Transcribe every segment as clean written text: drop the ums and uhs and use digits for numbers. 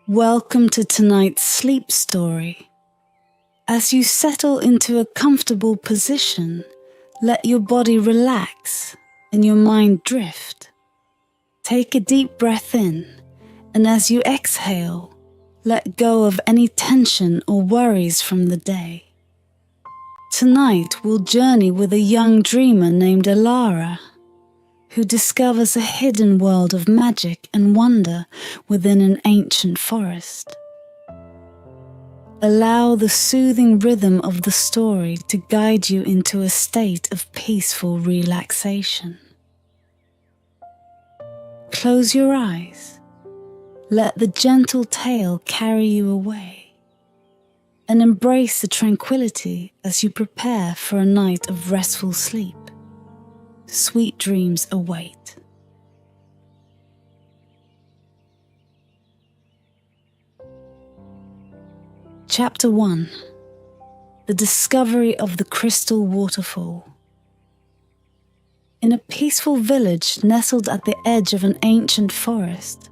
Welcome to tonight's sleep story. As you settle into a comfortable position, let your body relax and your mind drift. Take a deep breath in, and as you exhale, let go of any tension or worries from the day. Tonight we'll journey with a young dreamer named Alara, who discovers a hidden world of magic and wonder within an ancient forest. Allow the soothing rhythm of the story to guide you into a state of peaceful relaxation. Close your eyes. Let the gentle tale carry you away, and embrace the tranquility as you prepare for a night of restful sleep. Sweet dreams await. Chapter 1. The Discovery of the Crystal Waterfall. In a peaceful village nestled at the edge of an ancient forest,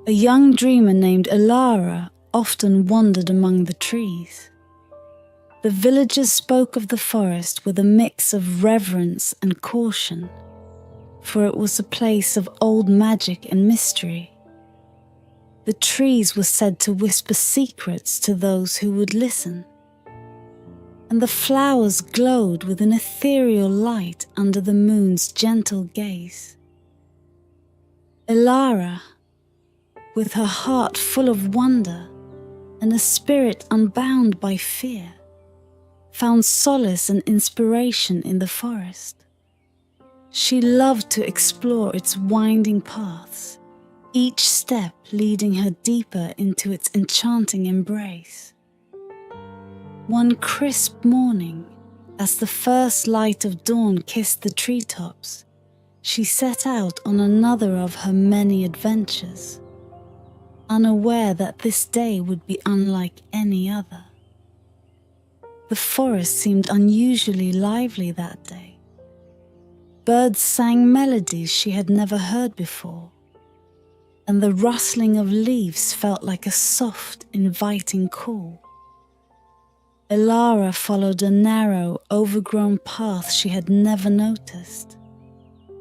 a young dreamer named Alara often wandered among the trees. The villagers spoke of the forest with a mix of reverence and caution, for it was a place of old magic and mystery. The trees were said to whisper secrets to those who would listen, and the flowers glowed with an ethereal light under the moon's gentle gaze. Alara, with her heart full of wonder and a spirit unbound by fear, found solace and inspiration in the forest. She loved to explore its winding paths, each step leading her deeper into its enchanting embrace. One crisp morning, as the first light of dawn kissed the treetops, she set out on another of her many adventures, unaware that this day would be unlike any other. The forest seemed unusually lively that day. Birds sang melodies she had never heard before, and the rustling of leaves felt like a soft, inviting call. Alara followed a narrow, overgrown path she had never noticed,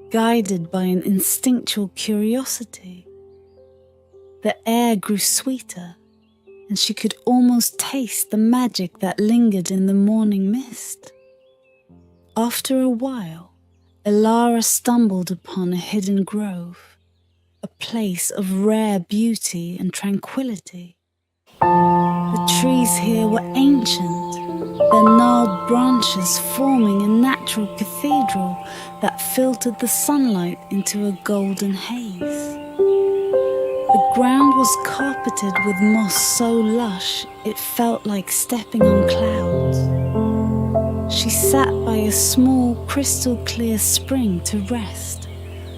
guided by an instinctual curiosity. The air grew sweeter, and she could almost taste the magic that lingered in the morning mist. After a while, Alara stumbled upon a hidden grove, a place of rare beauty and tranquility. The trees here were ancient, their gnarled branches forming a natural cathedral that filtered the sunlight into a golden haze. The ground was carpeted with moss so lush it felt like stepping on clouds. She sat by a small, crystal-clear spring to rest,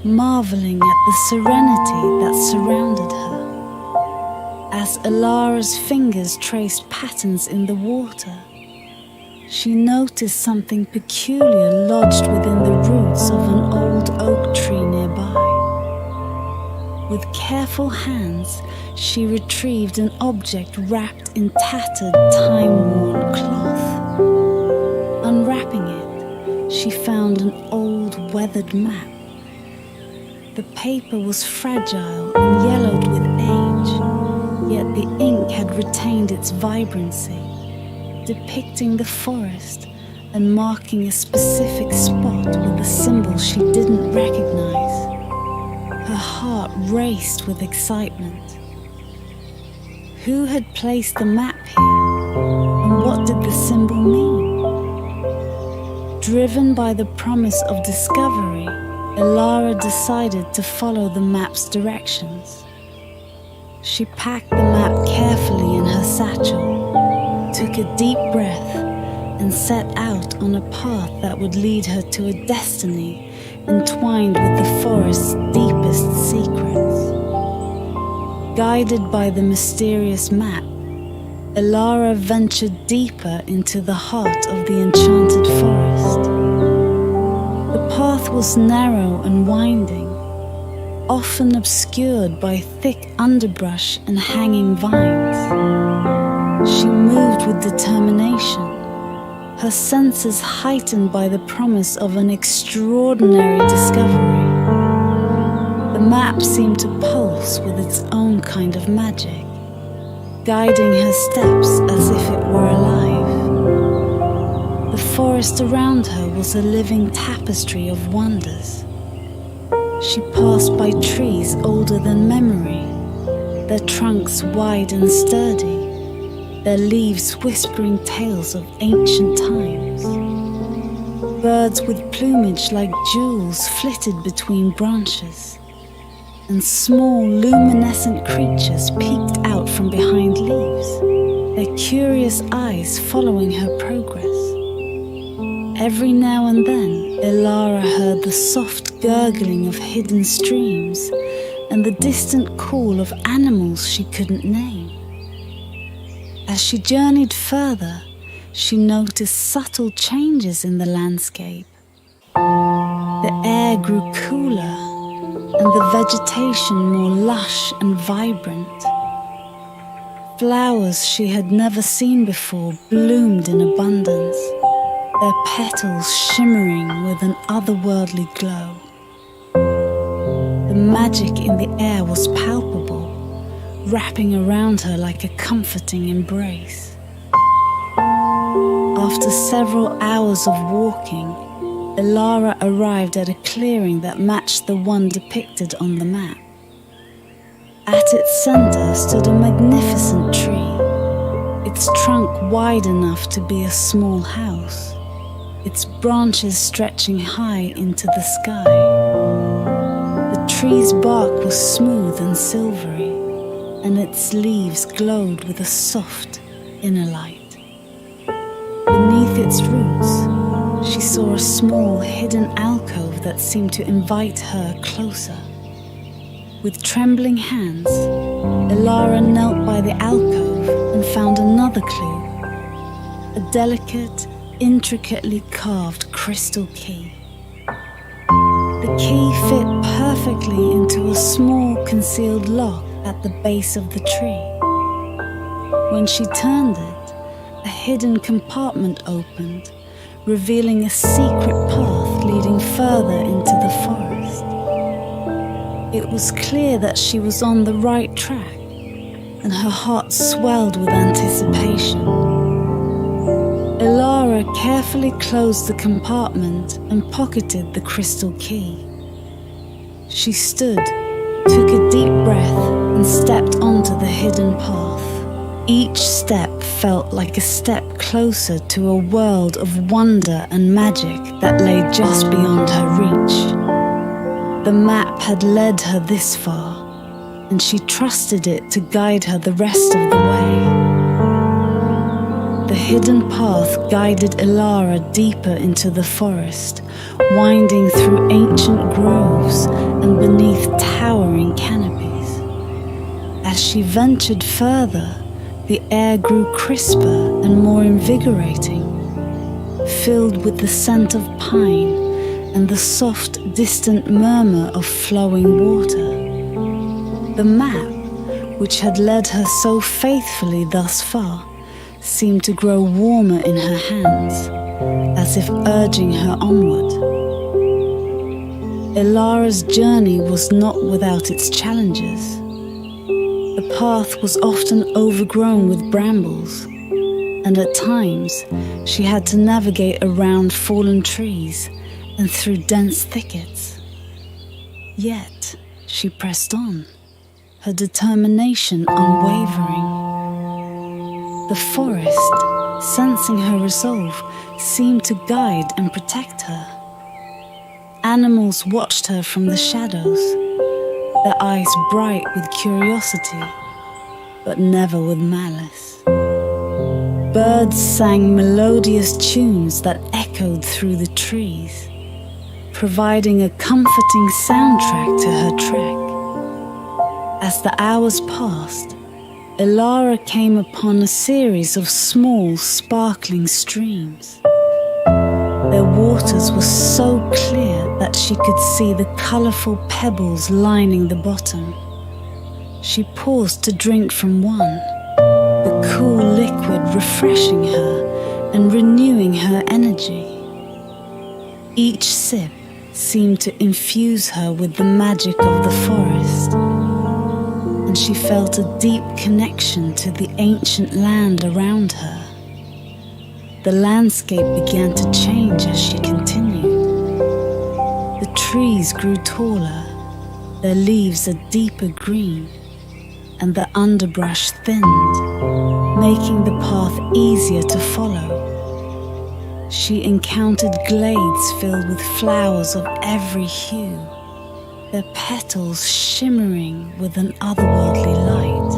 marveling at the serenity that surrounded her. As Alara's fingers traced patterns in the water, she noticed something peculiar lodged within the roots of an old oak tree nearby. With careful hands, she retrieved an object wrapped in tattered, time-worn cloth. Unwrapping it, she found an old, weathered map. The paper was fragile and yellowed with age, yet the ink had retained its vibrancy, depicting the forest and marking a specific spot with a symbol she didn't recognize. Her heart raced with excitement. Who had placed the map here, and what did the symbol mean? Driven by the promise of discovery, Alara decided to follow the map's directions. She packed the map carefully in her satchel, took a deep breath, and set out on a path that would lead her to a destiny entwined with the forest's deepest secrets. Guided by the mysterious map, Alara ventured deeper into the heart of the enchanted forest. The path was narrow and winding, often obscured by thick underbrush and hanging vines. She moved with determination, her senses heightened by the promise of an extraordinary discovery. The map seemed to pulse with its own kind of magic, guiding her steps as if it were alive. The forest around her was a living tapestry of wonders. She passed by trees older than memory, their trunks wide and sturdy, their leaves whispering tales of ancient times. Birds with plumage like jewels flitted between branches, and small luminescent creatures peeked out from behind leaves, their curious eyes following her progress. Every now and then, Elara heard the soft gurgling of hidden streams and the distant call of animals she couldn't name. As she journeyed further, she noticed subtle changes in the landscape. The air grew cooler and the vegetation more lush and vibrant. Flowers she had never seen before bloomed in abundance, their petals shimmering with an otherworldly glow. The magic in the air was palpable, wrapping around her like a comforting embrace. After several hours of walking, Elara arrived at a clearing that matched the one depicted on the map. At its center stood a magnificent tree, its trunk wide enough to be a small house, its branches stretching high into the sky. The tree's bark was smooth and silvery, and its leaves glowed with a soft inner light. Beneath its roots, she saw a small hidden alcove that seemed to invite her closer. With trembling hands, Elara knelt by the alcove and found another clue, a delicate, intricately carved crystal key. The key fit perfectly into a small concealed lock at the base of the tree. When she turned it, a hidden compartment opened, revealing a secret path leading further into the forest. It was clear that she was on the right track, and her heart swelled with anticipation. Elara carefully closed the compartment and pocketed the crystal key. She stood, took a deep breath, and stepped onto the hidden path. Each step felt like a step closer to a world of wonder and magic that lay just beyond her reach. The map had led her this far, and she trusted it to guide her the rest of the way. The hidden path guided Elara deeper into the forest, winding through ancient groves and beneath towering canopies. As she ventured further, the air grew crisper and more invigorating, filled with the scent of pine and the soft, distant murmur of flowing water. The map, which had led her so faithfully thus far, seemed to grow warmer in her hands, as if urging her onward. Elara's journey was not without its challenges. The path was often overgrown with brambles, and at times she had to navigate around fallen trees and through dense thickets. Yet she pressed on, her determination unwavering. The forest, sensing her resolve, seemed to guide and protect her. Animals watched her from the shadows, their eyes bright with curiosity, but never with malice. Birds sang melodious tunes that echoed through the trees, providing a comforting soundtrack to her trek. As the hours passed, Elara came upon a series of small, sparkling streams. Their waters were so clear that she could see the colourful pebbles lining the bottom. She paused to drink from one, the cool liquid refreshing her and renewing her energy. Each sip seemed to infuse her with the magic of the forest, and she felt a deep connection to the ancient land around her. The landscape began to change as she continued. The trees grew taller, their leaves a deeper green, and the underbrush thinned, making the path easier to follow. She encountered glades filled with flowers of every hue, their petals shimmering with an otherworldly light.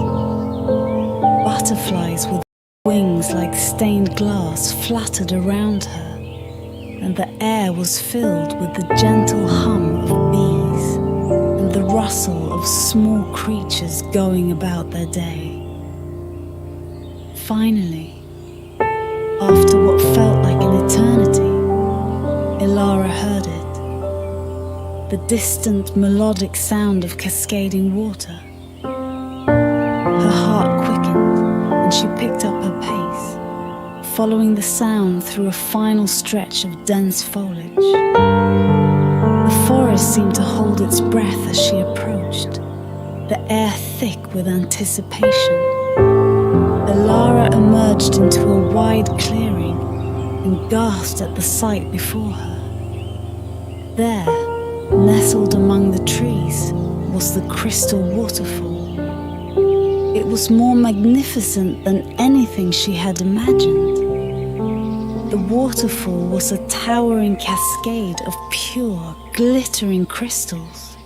Butterflies with wings like stained glass fluttered around her, and the air was filled with the gentle hum of bees and the rustle of small creatures going about their day. Finally, after what felt like an eternity, Ilara heard it, the distant melodic sound of cascading water. Her heart quickened and she picked up her pace, following the sound through a final stretch of dense foliage. The forest seemed to hold its breath as she approached, the air thick with anticipation. Ilara emerged into a wide clearing and gasped at the sight before her. There, nestled among the trees, was the crystal waterfall. It was more magnificent than anything she had imagined. The waterfall was a towering cascade of pure, glittering crystals,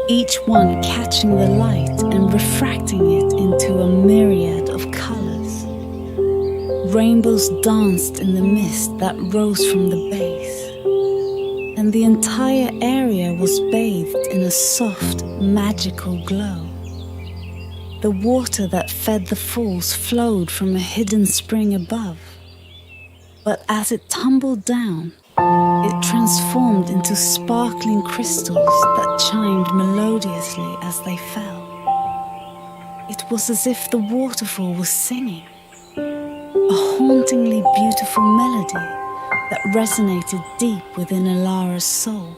each one catching the light and refracting it into a myriad of colors. Rainbows danced in the mist that rose from the base, and the entire area was bathed in a soft, magical glow. The water that fed the falls flowed from a hidden spring above, but as it tumbled down, it transformed into sparkling crystals that chimed melodiously as they fell. It was as if the waterfall was singing, a hauntingly beautiful melody that resonated deep within Ilara's soul.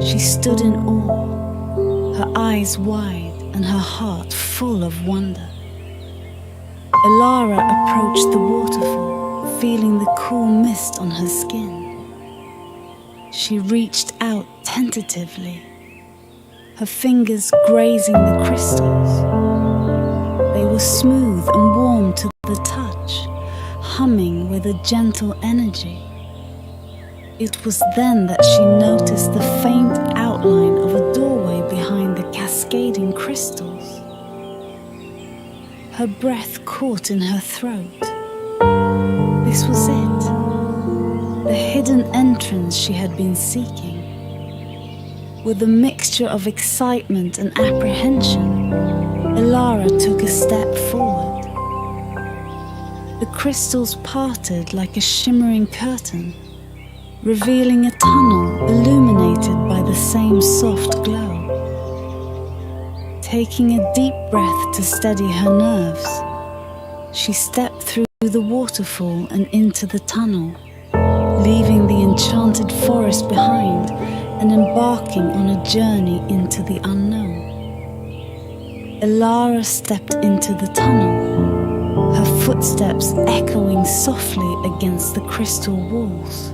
She stood in awe, her eyes wide and her heart full of wonder. Ilara approached the waterfall, feeling the cool mist on her skin. She reached out tentatively, her fingers grazing the crystals. They were smooth and warm to the touch, humming with a gentle energy. It was then that she noticed the faint outline of a doorway behind the cascading crystals. Her breath caught in her throat. This was it, the hidden entrance she had been seeking. With a mixture of excitement and apprehension, Ilara took a step forward. The crystals parted like a shimmering curtain, revealing a tunnel illuminated by the same soft glow. Taking a deep breath to steady her nerves, she stepped through the waterfall and into the tunnel, leaving the enchanted forest behind and embarking on a journey into the unknown. Ilara stepped into the tunnel, her footsteps echoing softly against the crystal walls.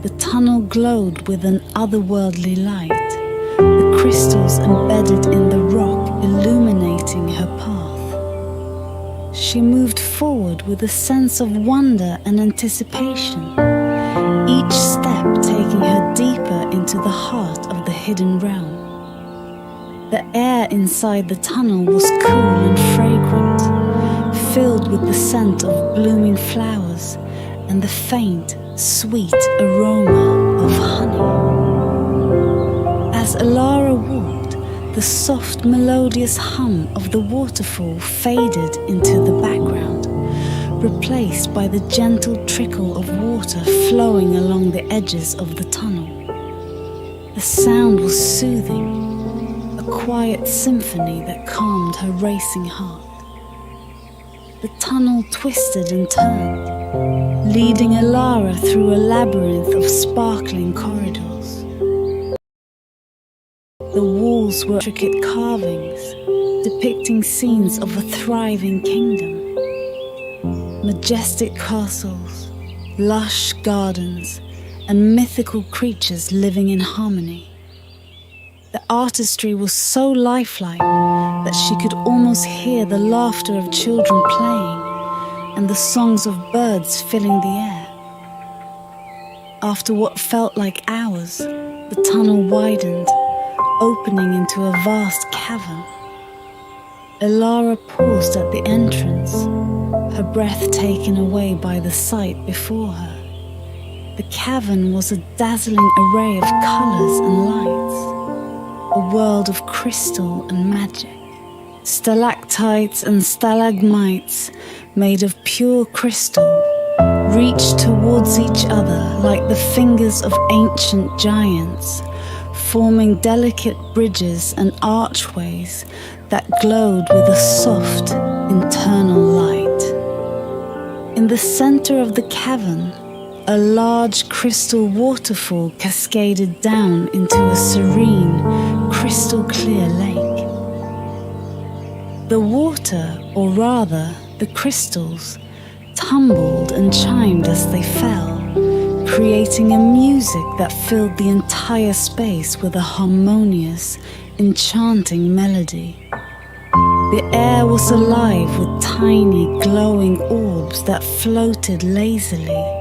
The tunnel glowed with an otherworldly light, the crystals embedded in the rock illuminating her path. She moved forward with a sense of wonder and anticipation, each step taking her deeper into the heart of the hidden realm. The air inside the tunnel was cool and fragrant, filled with the scent of blooming flowers and the faint, sweet aroma of honey. As Ilara walked, the soft, melodious hum of the waterfall faded into the background, replaced by the gentle trickle of water flowing along the edges of the tunnel. The sound was soothing, a quiet symphony that calmed her racing heart. The tunnel twisted and turned, leading Elara through a labyrinth of sparkling corridors. The walls were intricate carvings, depicting scenes of a thriving kingdom. Majestic castles, lush gardens, and mythical creatures living in harmony. The artistry was so lifelike that she could almost hear the laughter of children playing and the songs of birds filling the air. After what felt like hours, the tunnel widened, opening into a vast cavern. Elara paused at the entrance, her breath taken away by the sight before her. The cavern was a dazzling array of colors and lights, a world of crystal and magic. Stalactites and stalagmites made of pure crystal reached towards each other like the fingers of ancient giants, forming delicate bridges and archways that glowed with a soft, internal light. In the center of the cavern, a large crystal waterfall cascaded down into a serene, crystal-clear lake. The water, or rather, the crystals, tumbled and chimed as they fell, creating a music that filled the entire space with a harmonious, enchanting melody. The air was alive with tiny, glowing orbs that floated lazily,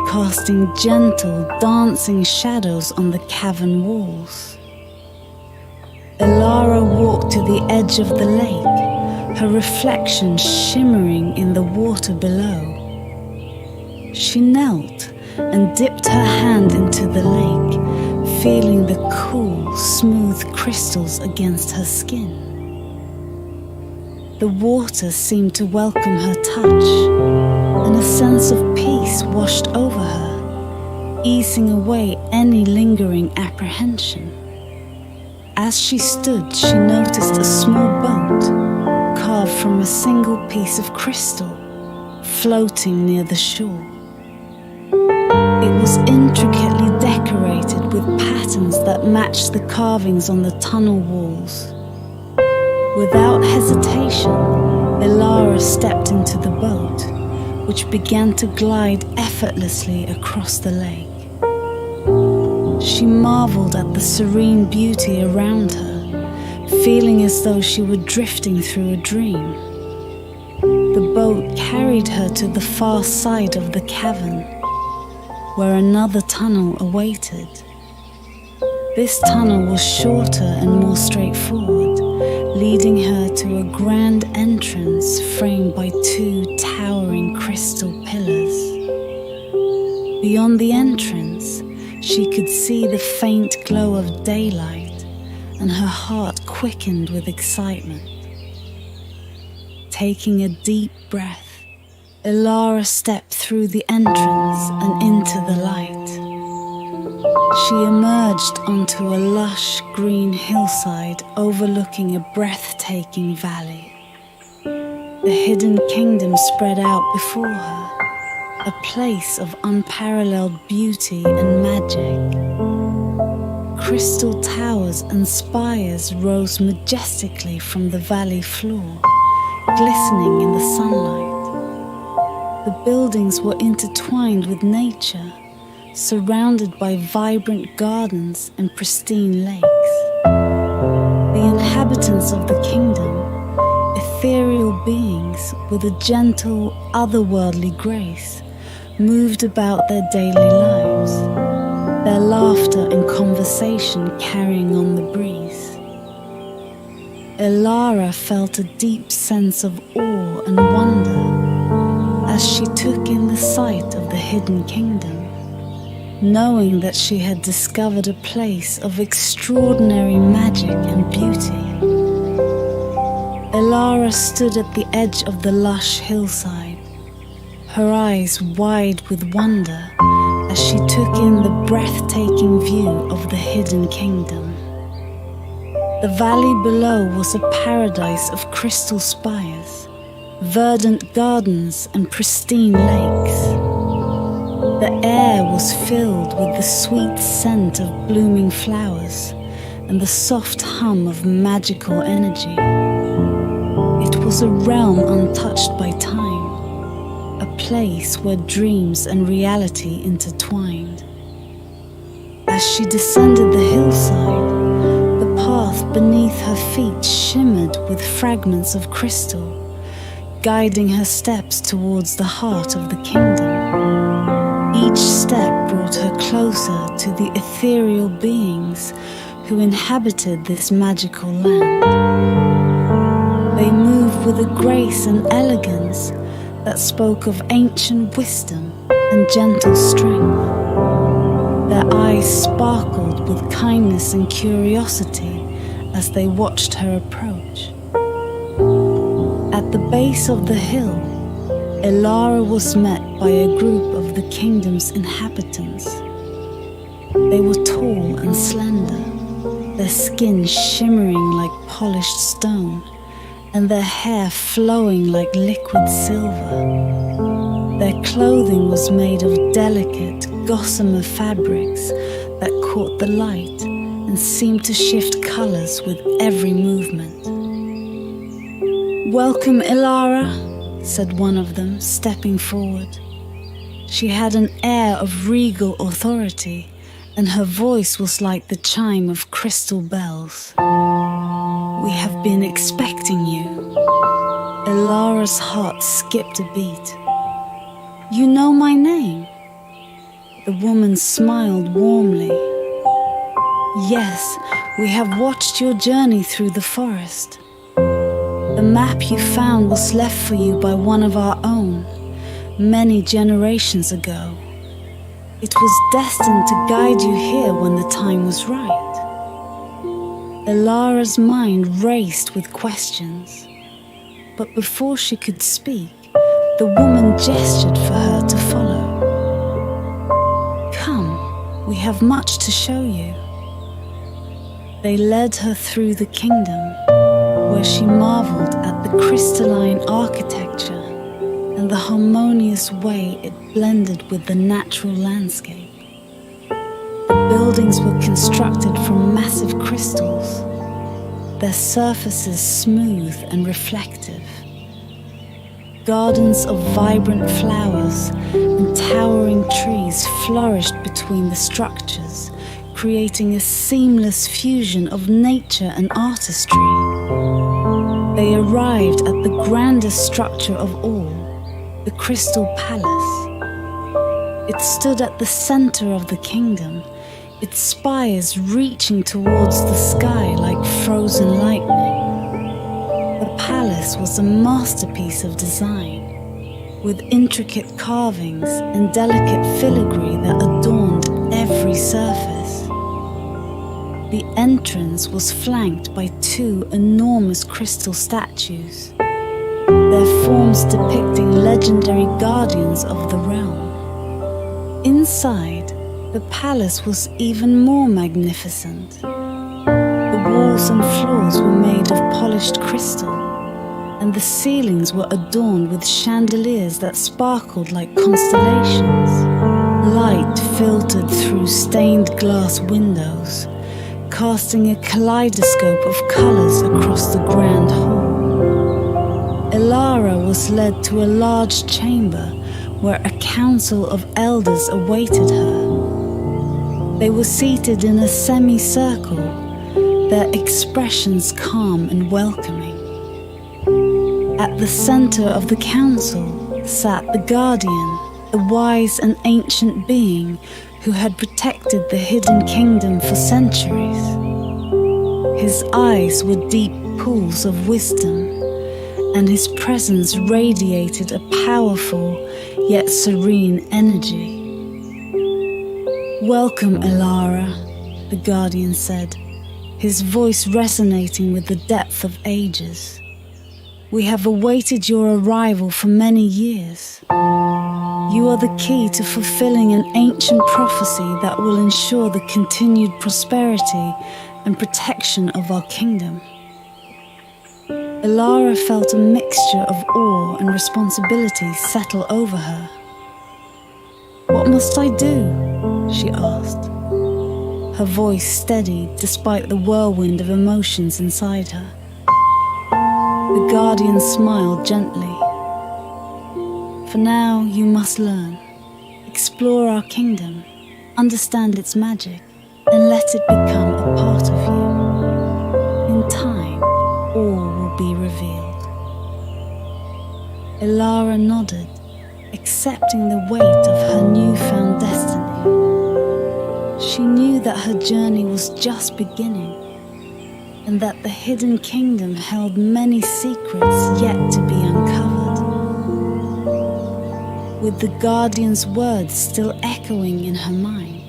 casting gentle, dancing shadows on the cavern walls. Elara walked to the edge of the lake, her reflection shimmering in the water below. She knelt and dipped her hand into the lake, feeling the cool, smooth crystals against her skin. The water seemed to welcome her touch, and a sense of peace washed over her, easing away any lingering apprehension. As she stood, she noticed a small boat, carved from a single piece of crystal, floating near the shore. It was intricately decorated with patterns that matched the carvings on the tunnel walls. Without hesitation, Elara stepped into the boat, which began to glide effortlessly across the lake. She marveled at the serene beauty around her, feeling as though she were drifting through a dream. The boat carried her to the far side of the cavern, where another tunnel awaited. This tunnel was shorter and more straightforward, leading her to a grand entrance framed by two towering crystal pillars. Beyond the entrance, she could see the faint glow of daylight, and her heart quickened with excitement. Taking a deep breath, Elara stepped through the entrance and into the light. She emerged onto a lush green hillside overlooking a breathtaking valley. The hidden kingdom spread out before her, a place of unparalleled beauty and magic. Crystal towers and spires rose majestically from the valley floor, glistening in the sunlight. The buildings were intertwined with nature, surrounded by vibrant gardens and pristine lakes. The inhabitants of the kingdom, ethereal beings with a gentle, otherworldly grace, moved about their daily lives, their laughter and conversation carrying on the breeze. Elara felt a deep sense of awe and wonder as she took in the sight of the hidden kingdom, knowing that she had discovered a place of extraordinary magic and beauty. Elara stood at the edge of the lush hillside, her eyes wide with wonder as she took in the breathtaking view of the hidden kingdom. The valley below was a paradise of crystal spires, verdant gardens and pristine lakes. The air was filled with the sweet scent of blooming flowers and the soft hum of magical energy. It was a realm untouched by time, a place where dreams and reality intertwined. As she descended the hillside, the path beneath her feet shimmered with fragments of crystal, guiding her steps towards the heart of the kingdom. Each step brought her closer to the ethereal beings who inhabited this magical land. They moved with a grace and elegance that spoke of ancient wisdom and gentle strength. Their eyes sparkled with kindness and curiosity as they watched her approach. At the base of the hill, Elara was met by a group of the kingdom's inhabitants. They were tall and slender, their skin shimmering like polished stone, and their hair flowing like liquid silver. Their clothing was made of delicate, gossamer fabrics that caught the light and seemed to shift colors with every movement. "Welcome, Elara," said one of them, stepping forward. She had an air of regal authority, and her voice was like the chime of crystal bells. "We have been expecting you." Elara's heart skipped a beat. "You know my name?" The woman smiled warmly. "Yes, we have watched your journey through the forest. The map you found was left for you by one of our own, many generations ago. It was destined to guide you here when the time was right." Elara's mind raced with questions, but before she could speak, the woman gestured for her to follow. "Come, we have much to show you." They led her through the kingdom, where she marveled at the crystalline architecture and the harmonious way it blended with the natural landscape. The buildings were constructed from massive crystals, their surfaces smooth and reflective. Gardens of vibrant flowers and towering trees flourished between the structures, creating a seamless fusion of nature and artistry. They arrived at the grandest structure of all, the Crystal Palace. It stood at the center of the kingdom, its spires reaching towards the sky like frozen lightning. The palace was a masterpiece of design, with intricate carvings and delicate filigree that adorned every surface. The entrance was flanked by two enormous crystal statues, their forms depicting legendary guardians of the realm. Inside, the palace was even more magnificent. The walls and floors were made of polished crystal, and the ceilings were adorned with chandeliers that sparkled like constellations. Light filtered through stained glass windows, casting a kaleidoscope of colors across the grand hall. Elara was led to a large chamber where a council of elders awaited her. They were seated in a semicircle, their expressions calm and welcoming. At the center of the council sat the guardian, the wise and ancient being who had protected the hidden kingdom for centuries. His eyes were deep pools of wisdom, and his presence radiated a powerful yet serene energy. "Welcome, Elara," the guardian said, his voice resonating with the depth of ages. We have awaited your arrival for many years. You are the key to fulfilling an ancient prophecy that will ensure the continued prosperity and protection of our kingdom. Elara felt a mixture of awe and responsibility settle over her. "What must I do?" she asked. Her voice steadied despite the whirlwind of emotions inside her. The guardian smiled gently. "For now, you must learn. Explore our kingdom, understand its magic, and let it become a part of you. In time, all will be revealed." Elara nodded, accepting the weight of her newfound destiny. She knew that her journey was just beginning, and that the hidden kingdom held many secrets yet to be uncovered. With the guardian's words still echoing in her mind,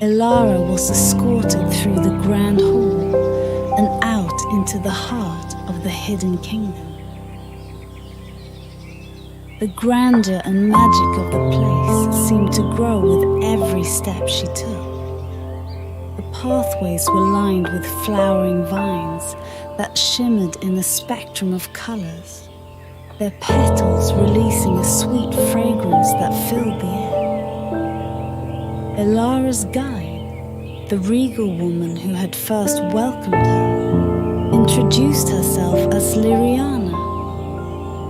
Elara was escorted through the grand hall and out into the heart of the hidden kingdom. The grandeur and magic of the place seemed to grow with every step she took. The pathways were lined with flowering vines that shimmered in a spectrum of colors, their petals releasing a sweet fragrance that filled the air. Elara's guide, the regal woman who had first welcomed her, introduced herself as Liriana.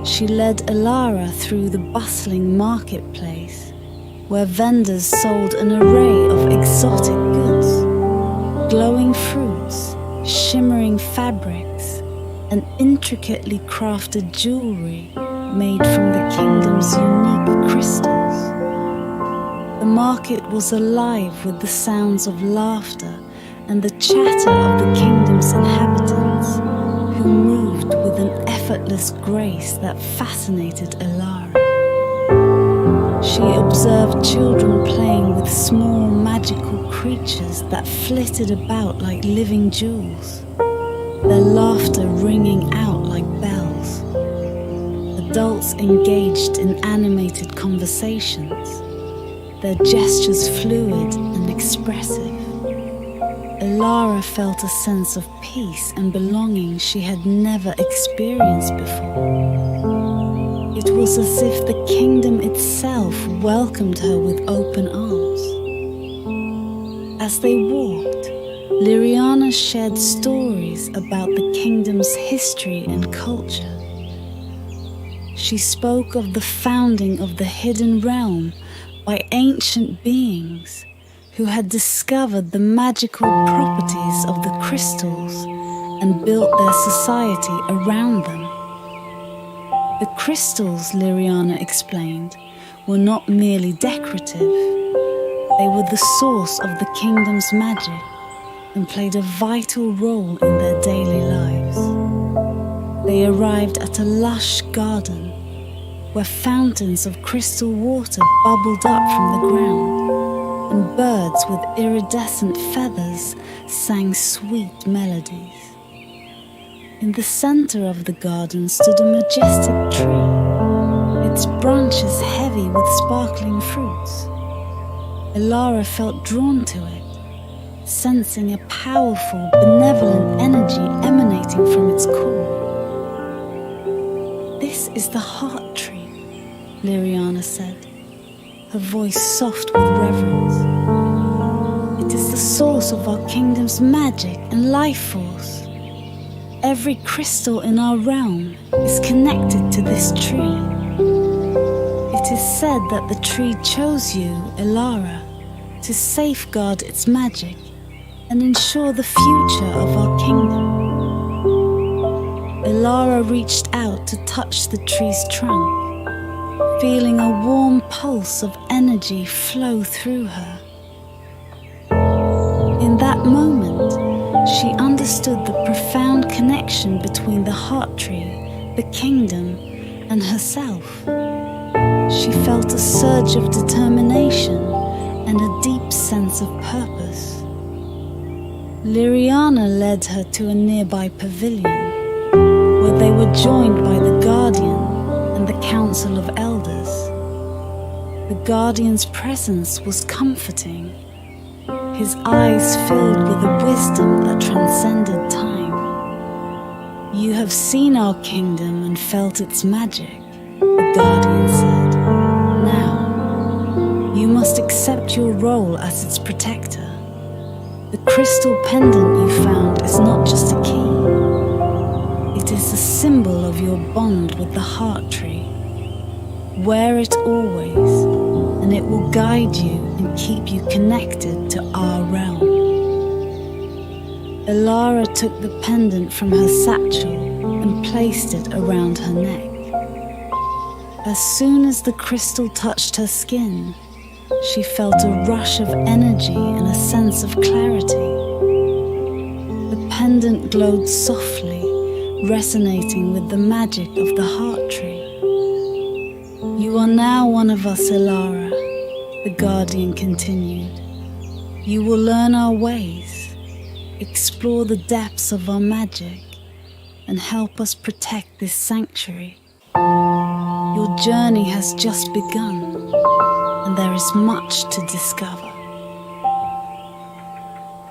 She led Elara through the bustling marketplace, where vendors sold an array of exotic goods, glowing fruits, shimmering fabrics, and intricately crafted jewelry made from the kingdom's unique crystals. The market was alive with the sounds of laughter and the chatter of the kingdom's inhabitants, who moved with an effortless grace that fascinated Elara. She observed children playing with small magical creatures that flitted about like living jewels, their laughter ringing out like bells. Adults engaged in animated conversations, their gestures fluid and expressive. Elara felt a sense of peace and belonging she had never experienced before. It was as if the kingdom itself welcomed her with open arms. As they walked, Liriana shared stories about the kingdom's history and culture. She spoke of the founding of the hidden realm by ancient beings who had discovered the magical properties of the crystals and built their society around them. The crystals, Liriana explained, were not merely decorative. They were the source of the kingdom's magic and played a vital role in their daily lives. They arrived at a lush garden where fountains of crystal water bubbled up from the ground, and birds with iridescent feathers sang sweet melodies. In the center of the garden stood a majestic tree, its branches heavy with sparkling fruits. Elara felt drawn to it, sensing a powerful, benevolent energy emanating from its core. "This is the heart tree," Liriana said, her voice soft with reverence. "It is the source of our kingdom's magic and life force. Every crystal in our realm is connected to this tree. It is said that the tree chose you, Elara, to safeguard its magic and ensure the future of our kingdom." Elara reached out to touch the tree's trunk, feeling a warm pulse of energy flow through her. In that moment, she understood the profound connection between the heart tree, the kingdom, and herself. She felt a surge of determination and a deep sense of purpose. Liriana led her to a nearby pavilion, where they were joined by the Guardian and the Council of Elders. The Guardian's presence was comforting, his eyes filled with a wisdom that transcended time. "You have seen our kingdom and felt its magic," the Guardian said. "Now, you must accept your role as its protector. The crystal pendant you found is not just a key. It is a symbol of your bond with the heart tree. Wear it always, and it will guide you and keep you connected to our realm." Elara took the pendant from her satchel and placed it around her neck. As soon as the crystal touched her skin, she felt a rush of energy and a sense of clarity. The pendant glowed softly, resonating with the magic of the heart tree. "You are now one of us, Elara," the Guardian continued. "You will learn our ways, explore the depths of our magic, and help us protect this sanctuary. Your journey has just begun, and there is much to discover."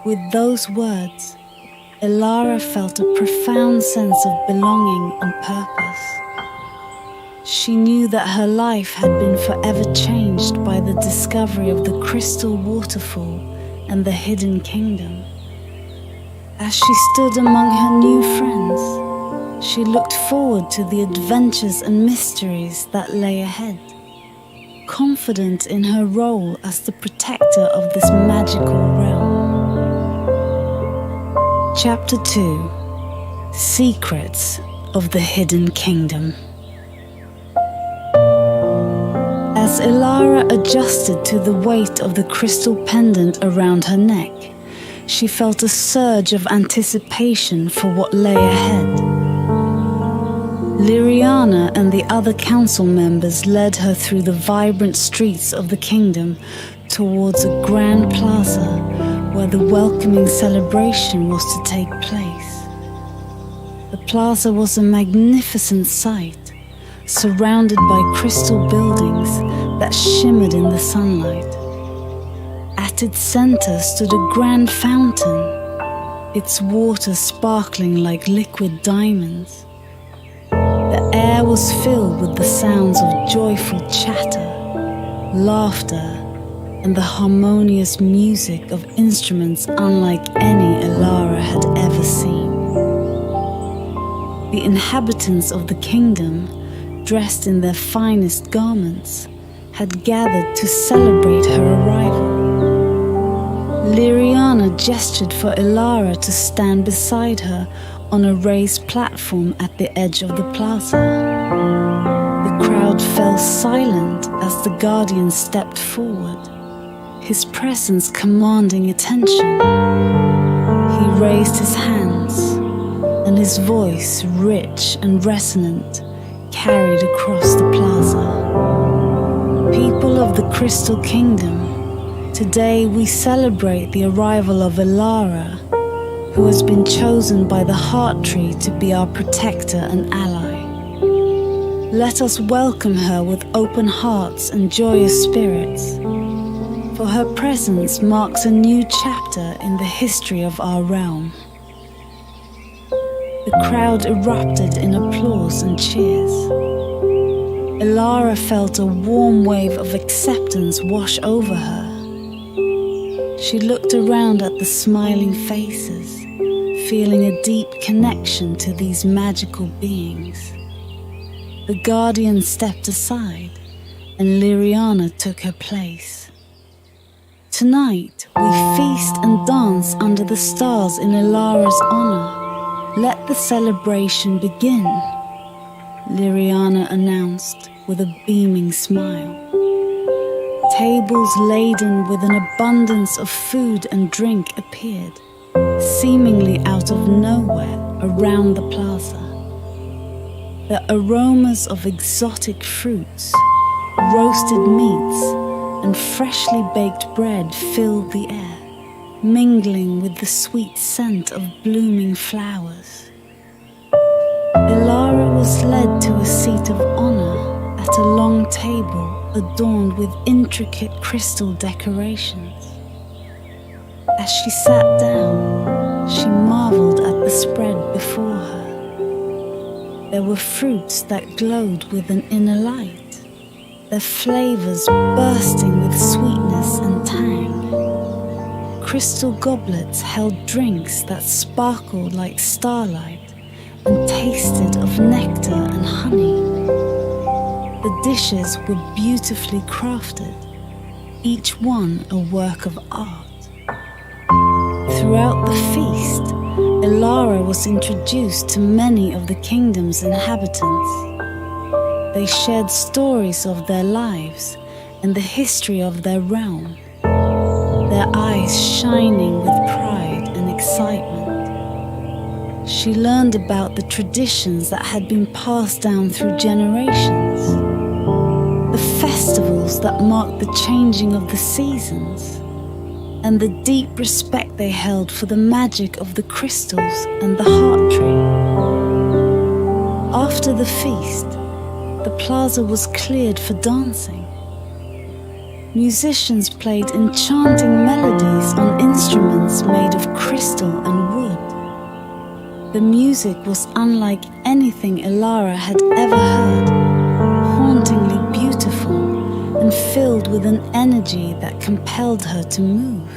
With those words, Elara felt a profound sense of belonging and purpose. She knew that her life had been forever changed by the discovery of the crystal waterfall and the hidden kingdom. As she stood among her new friends, she looked forward to the adventures and mysteries that lay ahead, confident in her role as the protector of this magical realm. Chapter 2: Secrets of the Hidden Kingdom. As Elara adjusted to the weight of the crystal pendant around her neck, she felt a surge of anticipation for what lay ahead. Liriana and the other council members led her through the vibrant streets of the kingdom towards a grand plaza where the welcoming celebration was to take place. The plaza was a magnificent sight, surrounded by crystal buildings that shimmered in the sunlight. At its center stood a grand fountain, its water sparkling like liquid diamonds. The air was filled with the sounds of joyful chatter, laughter, and the harmonious music of instruments unlike any Elara had ever seen. The inhabitants of the kingdom, dressed in their finest garments, had gathered to celebrate her arrival. Liriana gestured for Elara to stand beside her on a raised platform at the edge of the plaza. The crowd fell silent as the Guardian stepped forward, his presence commanding attention. He raised his hands, and his voice, rich and resonant, carried across the plaza. "People of the Crystal Kingdom, today we celebrate the arrival of Elara, who has been chosen by the Heart Tree to be our protector and ally. Let us welcome her with open hearts and joyous spirits, for her presence marks a new chapter in the history of our realm." The crowd erupted in applause and cheers. Elara felt a warm wave of acceptance wash over her. She looked around at the smiling faces, feeling a deep connection to these magical beings. The Guardian stepped aside, and Liriana took her place. "Tonight, we feast and dance under the stars in Elara's honor. Let the celebration begin," Liriana announced with a beaming smile. Tables laden with an abundance of food and drink appeared, seemingly out of nowhere around the plaza. The aromas of exotic fruits, roasted meats, and freshly baked bread filled the air, mingling with the sweet scent of blooming flowers. was led to a seat of honor at a long table adorned with intricate crystal decorations. As she sat down, she marveled at the spread before her. There were fruits that glowed with an inner light, their flavors bursting with sweetness and tang. Crystal goblets held drinks that sparkled like starlight and tasted of nectar and honey. The dishes were beautifully crafted, each one a work of art. Throughout the feast, Elara was introduced to many of the kingdom's inhabitants. They shared stories of their lives and the history of their realm, their eyes shining with pride and excitement. She learned about the traditions that had been passed down through generations, the festivals that marked the changing of the seasons, and the deep respect they held for the magic of the crystals and the heart tree. After the feast, the plaza was cleared for dancing. Musicians played enchanting melodies on instruments made of crystal and wood. The music was unlike anything Elara had ever heard, hauntingly beautiful and filled with an energy that compelled her to move.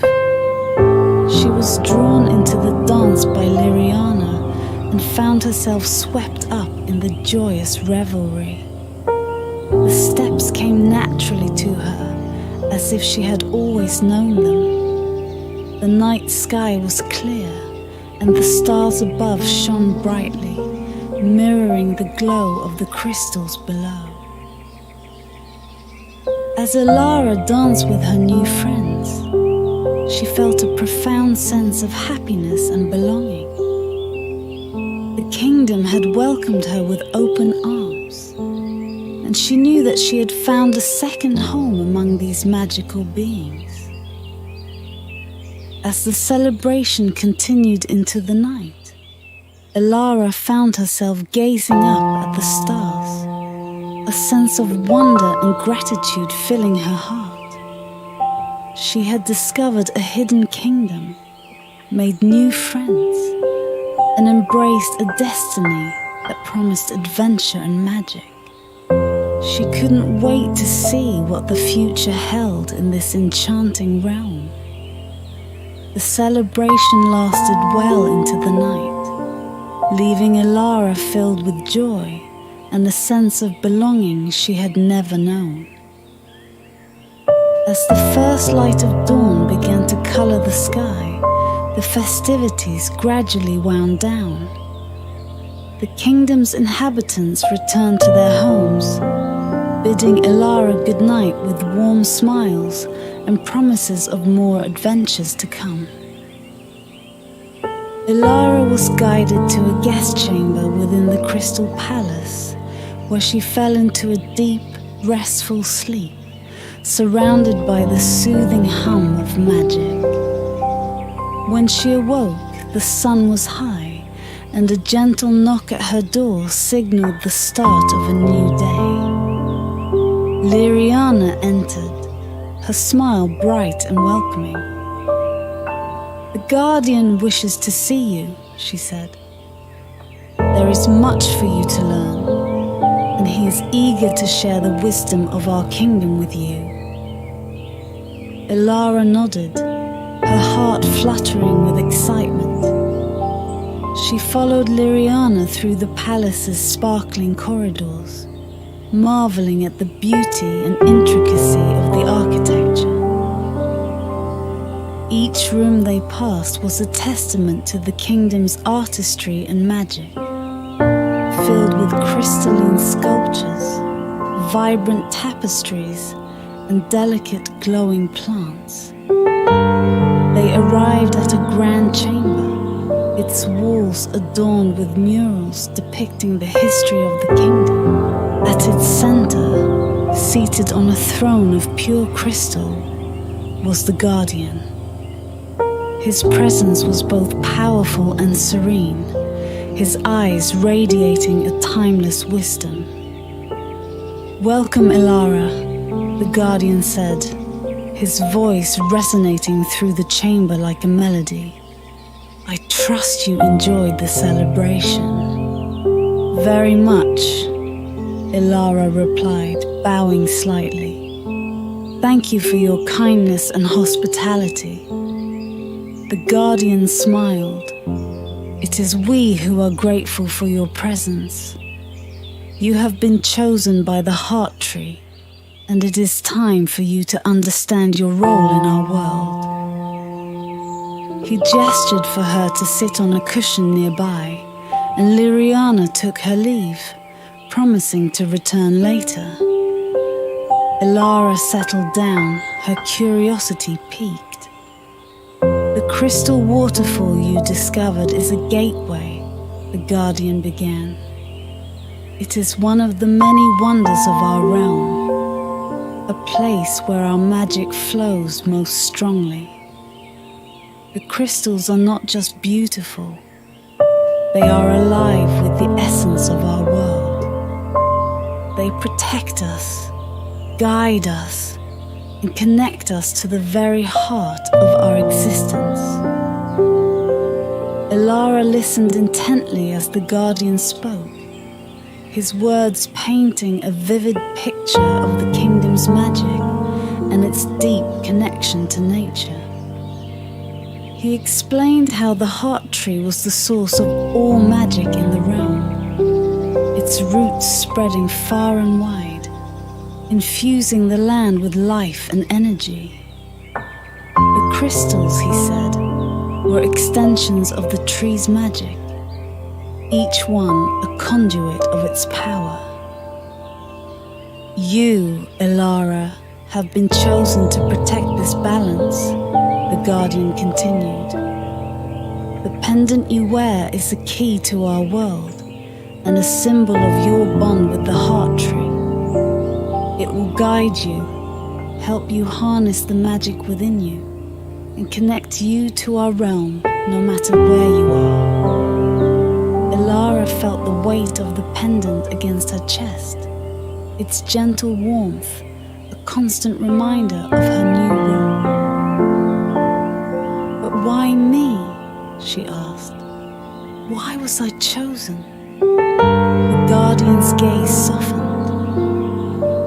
She was drawn into the dance by Liriana and found herself swept up in the joyous revelry. The steps came naturally to her, as if she had always known them. The night sky was clear, and the stars above shone brightly, mirroring the glow of the crystals below. As Elara danced with her new friends, she felt a profound sense of happiness and belonging. The kingdom had welcomed her with open arms, and she knew that she had found a second home among these magical beings. As the celebration continued into the night, Elara found herself gazing up at the stars, a sense of wonder and gratitude filling her heart. She had discovered a hidden kingdom, made new friends, and embraced a destiny that promised adventure and magic. She couldn't wait to see what the future held in this enchanting realm. The celebration lasted well into the night, leaving Elara filled with joy and a sense of belonging she had never known. As the first light of dawn began to color the sky, the festivities gradually wound down. The kingdom's inhabitants returned to their homes, bidding Elara goodnight with warm smiles and promises of more adventures to come. Elara was guided to a guest chamber within the Crystal Palace, where she fell into a deep, restful sleep, surrounded by the soothing hum of magic. When she awoke, the sun was high, and a gentle knock at her door signaled the start of a new day. Liriana entered, her smile bright and welcoming. "The Guardian wishes to see you," she said. "There is much for you to learn, and he is eager to share the wisdom of our kingdom with you." Elara nodded, her heart fluttering with excitement. She followed Liriana through the palace's sparkling corridors, marveling at the beauty and intricacy of the architecture. Each room they passed was a testament to the kingdom's artistry and magic, filled with crystalline sculptures, vibrant tapestries, and delicate glowing plants. They arrived at a grand chamber, its walls adorned with murals depicting the history of the kingdom. At its center, seated on a throne of pure crystal, was the Guardian. His presence was both powerful and serene, his eyes radiating a timeless wisdom. "Welcome, Elara," the guardian said, his voice resonating through the chamber like a melody. "I trust you enjoyed the celebration." "Very much," Elara replied, bowing slightly. "Thank you for your kindness and hospitality." The guardian smiled. "It is we who are grateful for your presence. You have been chosen by the heart tree, and it is time for you to understand your role in our world." He gestured for her to sit on a cushion nearby, and Liriana took her leave, promising to return later. Elara settled down, her curiosity piqued. "The crystal waterfall you discovered is a gateway," the guardian began. "It is one of the many wonders of our realm, a place where our magic flows most strongly. The crystals are not just beautiful, they are alive with the essence of our world. They protect us, guide us, and connect us to the very heart of our existence." Elara listened intently as the guardian spoke, his words painting a vivid picture of the kingdom's magic and its deep connection to nature. He explained how the heart tree was the source of all magic in the realm, its roots spreading far and wide, infusing the land with life and energy. The crystals, he said, were extensions of the tree's magic, each one a conduit of its power. "You, Elara, have been chosen to protect this balance," the guardian continued. "The pendant you wear is the key to our world and a symbol of your bond with the heart tree. It will guide you, help you harness the magic within you, and connect you to our realm no matter where you are." Elara felt the weight of the pendant against her chest, its gentle warmth a constant reminder of her new role. "But why me?" she asked. "Why was I chosen?" The guardian's gaze softened.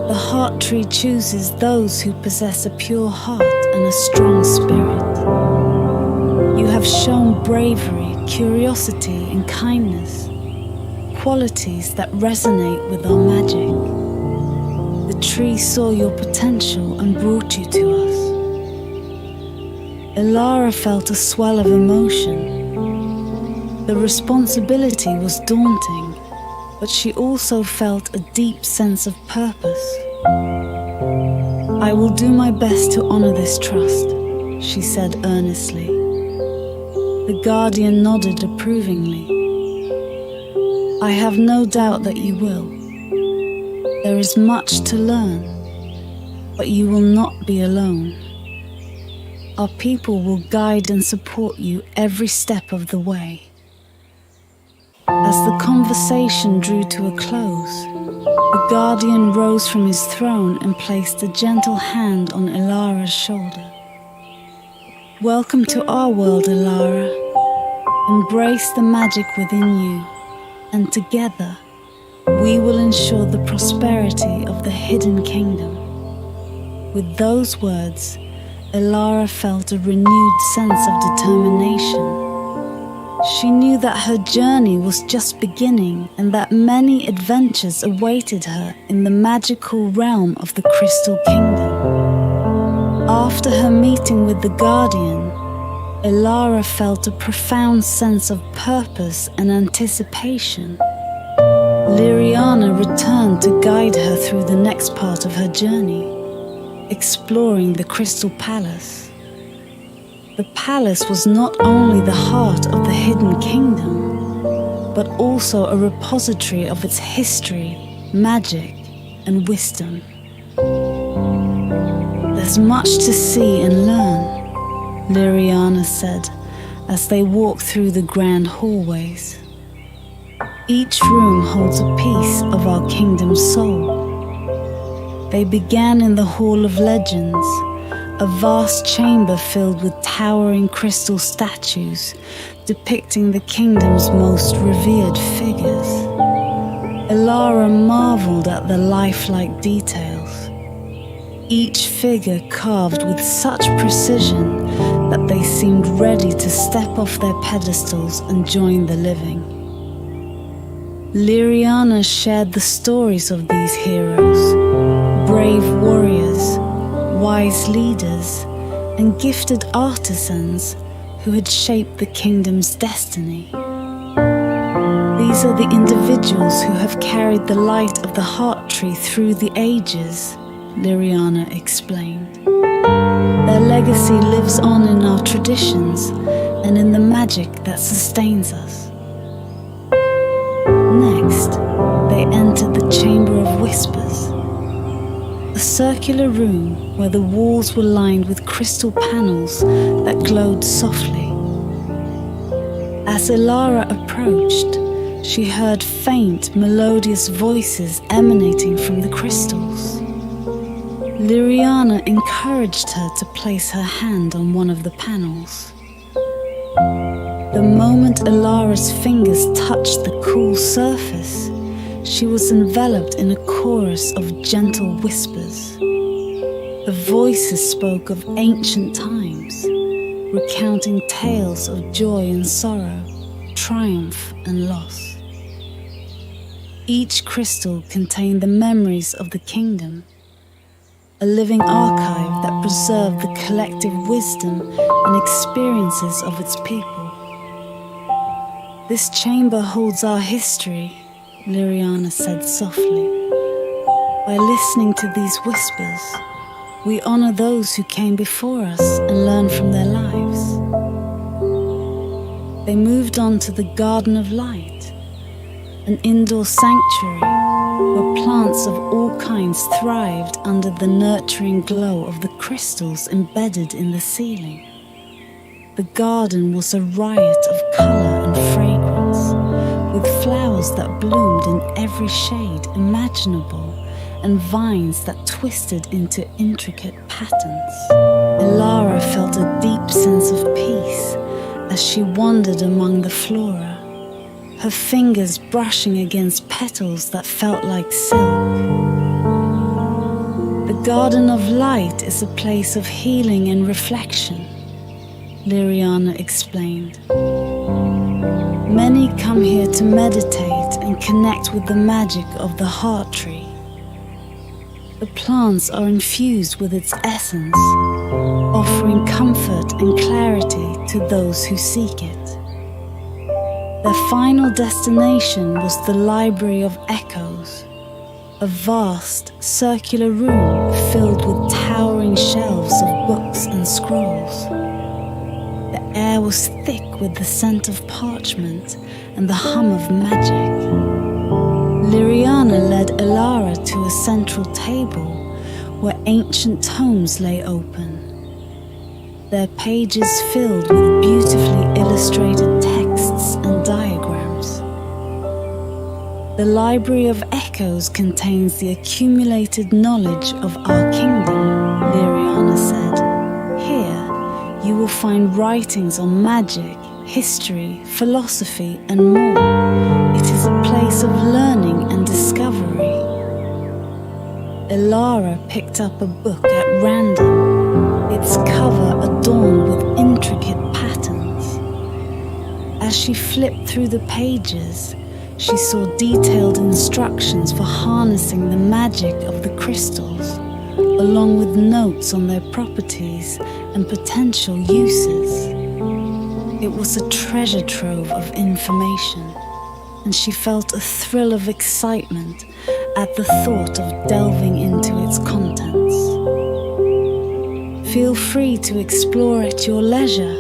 "The heart tree chooses those who possess a pure heart and a strong spirit. You have shown bravery, curiosity, and kindness, qualities that resonate with our magic. The tree saw your potential and brought you to us." Elara felt a swell of emotion. The responsibility was daunting, but she also felt a deep sense of purpose. "I will do my best to honor this trust," she said earnestly. The guardian nodded approvingly. "I have no doubt that you will. There is much to learn, but you will not be alone. Our people will guide and support you every step of the way." As the conversation drew to a close, the guardian rose from his throne and placed a gentle hand on Elara's shoulder. "Welcome to our world, Elara. Embrace the magic within you, and together we will ensure the prosperity of the hidden kingdom." With those words, Elara felt a renewed sense of determination. She knew that her journey was just beginning and that many adventures awaited her in the magical realm of the Crystal Kingdom. After her meeting with the Guardian, Elara felt a profound sense of purpose and anticipation. Liriana returned to guide her through the next part of her journey, exploring the Crystal Palace. The palace was not only the heart of the hidden kingdom, but also a repository of its history, magic, and wisdom. "There's much to see and learn," Liriana said as they walked through the grand hallways. Each room holds a piece of our kingdom's soul. They began in the Hall of Legends, a vast chamber filled with towering crystal statues depicting the kingdom's most revered figures. Elara marveled at the lifelike details, each figure carved with such precision that they seemed ready to step off their pedestals and join the living. Liriana shared the stories of these heroes, brave warriors, wise leaders, and gifted artisans who had shaped the kingdom's destiny. These are the individuals who have carried the light of the heart tree through the ages, Liriana explained. Their legacy lives on in our traditions and in the magic that sustains us. Next, they entered the Chamber of Whispers, a circular room where the walls were lined with crystal panels that glowed softly. As Elara approached, she heard faint, melodious voices emanating from the crystals. Liriana encouraged her to place her hand on one of the panels. The moment Elara's fingers touched the cool surface, she was enveloped in a chorus of gentle whispers. The voices spoke of ancient times, recounting tales of joy and sorrow, triumph and loss. Each crystal contained the memories of the kingdom, a living archive that preserved the collective wisdom and experiences of its people. This chamber holds our history, Liriana said softly. By listening to these whispers, we honor those who came before us and learn from their lives. They moved on to the Garden of Light, an indoor sanctuary where plants of all kinds thrived under the nurturing glow of the crystals embedded in the ceiling. The garden was a riot of color and fragrance, with flowers that bloomed in every shade imaginable and vines that twisted into intricate patterns. Elara felt a deep sense of peace as she wandered among the flora, her fingers brushing against petals that felt like silk. The Garden of Light is a place of healing and reflection, Liriana explained. Many come here to meditate and connect with the magic of the heart tree. The plants are infused with its essence, offering comfort and clarity to those who seek it. Their final destination was the Library of Echoes, a vast, circular room filled with towering shelves of books and scrolls. The air was thick with the scent of parchment and the hum of magic. Liriana led Elara to a central table where ancient tomes lay open, their pages filled with beautifully illustrated texts and diagrams. The Library of Echoes contains the accumulated knowledge of our kingdom, Liriana said. Here, you will find writings on magic, history, philosophy, and more. It is a place of learning and discovery. Elara picked up a book at random, its cover adorned with intricate patterns. As she flipped through the pages, she saw detailed instructions for harnessing the magic of the crystals, along with notes on their properties and potential uses. It was a treasure trove of information, and she felt a thrill of excitement at the thought of delving into its contents. Feel free to explore at your leisure,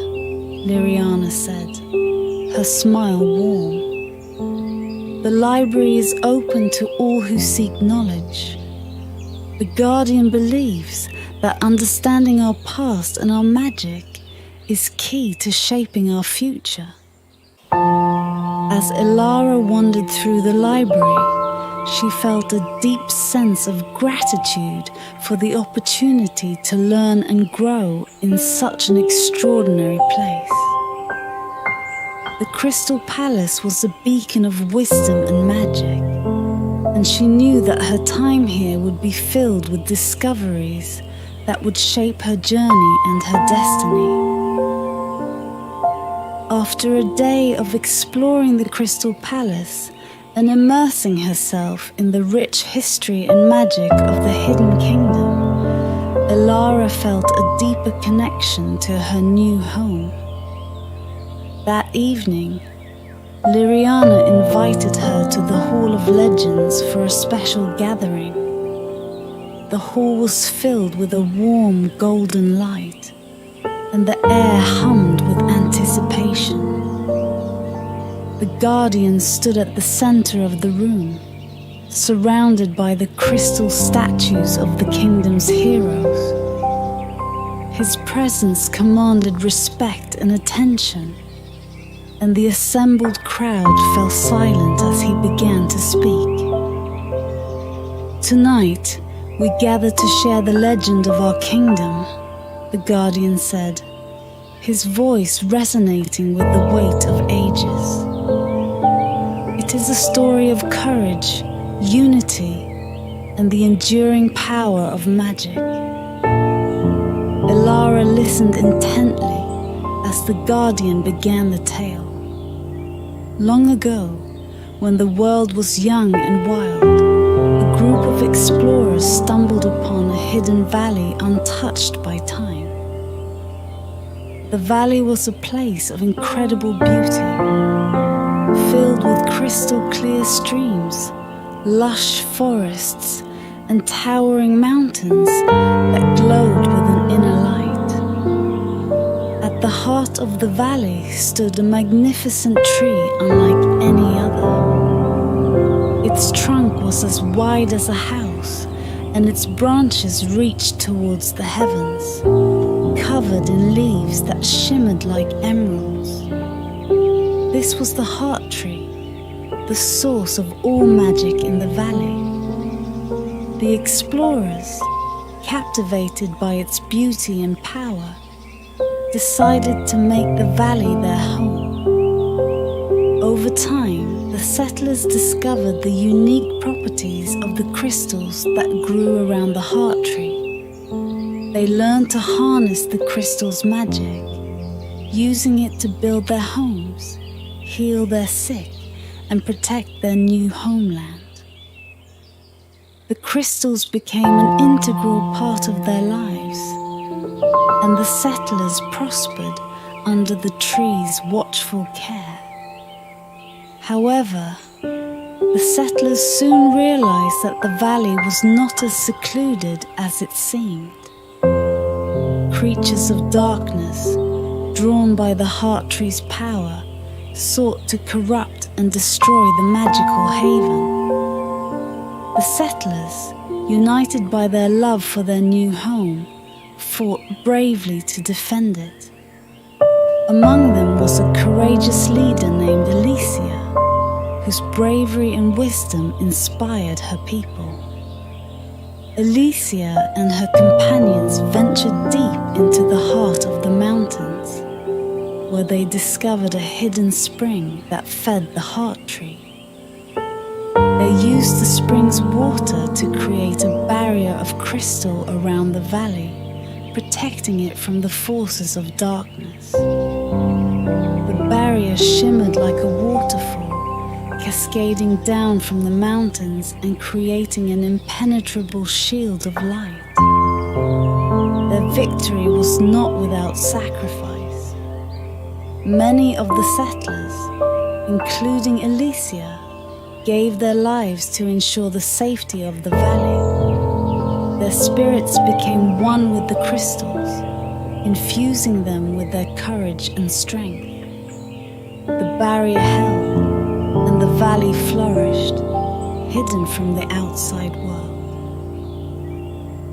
Liriana said, her smile warm. The library is open to all who seek knowledge. The Guardian believes that understanding our past and our magic is key to shaping our future. As Elara wandered through the library, she felt a deep sense of gratitude for the opportunity to learn and grow in such an extraordinary place. The Crystal Palace was a beacon of wisdom and magic, and she knew that her time here would be filled with discoveries that would shape her journey and her destiny. After a day of exploring the Crystal Palace and immersing herself in the rich history and magic of the Hidden Kingdom, Elara felt a deeper connection to her new home. That evening, Liriana invited her to the Hall of Legends for a special gathering. The hall was filled with a warm golden light, and the air hummed with anticipation. The Guardian stood at the center of the room, surrounded by the crystal statues of the kingdom's heroes. His presence commanded respect and attention, and the assembled crowd fell silent as he began to speak. Tonight, we gather to share the legend of our kingdom, the Guardian said, his voice resonating with the weight of ages. It is a story of courage, unity, and the enduring power of magic. Elara listened intently as the Guardian began the tale. Long ago, when the world was young and wild, a group of explorers stumbled upon a hidden valley untouched by time. The valley was a place of incredible beauty, filled with crystal-clear streams, lush forests, and towering mountains that glowed with an inner light. At the heart of the valley stood a magnificent tree unlike any other. Its trunk was as wide as a house, and its branches reached towards the heavens, covered in leaves that shimmered like emeralds. This was the heart tree, the source of all magic in the valley. The explorers, captivated by its beauty and power, decided to make the valley their home. Over time, the settlers discovered the unique properties of the crystals that grew around the heart tree. They learned to harness the crystal's magic, using it to build their homes, heal their sick, and protect their new homeland. The crystals became an integral part of their lives, and the settlers prospered under the tree's watchful care. However, the settlers soon realized that the valley was not as secluded as it seemed. Creatures of darkness, drawn by the heart tree's power, sought to corrupt and destroy the magical haven. The settlers, united by their love for their new home, fought bravely to defend it. Among them was a courageous leader named Alicia, whose bravery and wisdom inspired her people. Alicia and her companions ventured deep into the heart of the mountains, where they discovered a hidden spring that fed the heart tree. They used the spring's water to create a barrier of crystal around the valley, protecting it from the forces of darkness. The barrier shimmered like a waterfall, cascading down from the mountains and creating an impenetrable shield of light. Their victory was not without sacrifice. Many of the settlers, including Alicia, gave their lives to ensure the safety of the valley. Their spirits became one with the crystals, infusing them with their courage and strength. The barrier held, and the valley flourished, hidden from the outside world.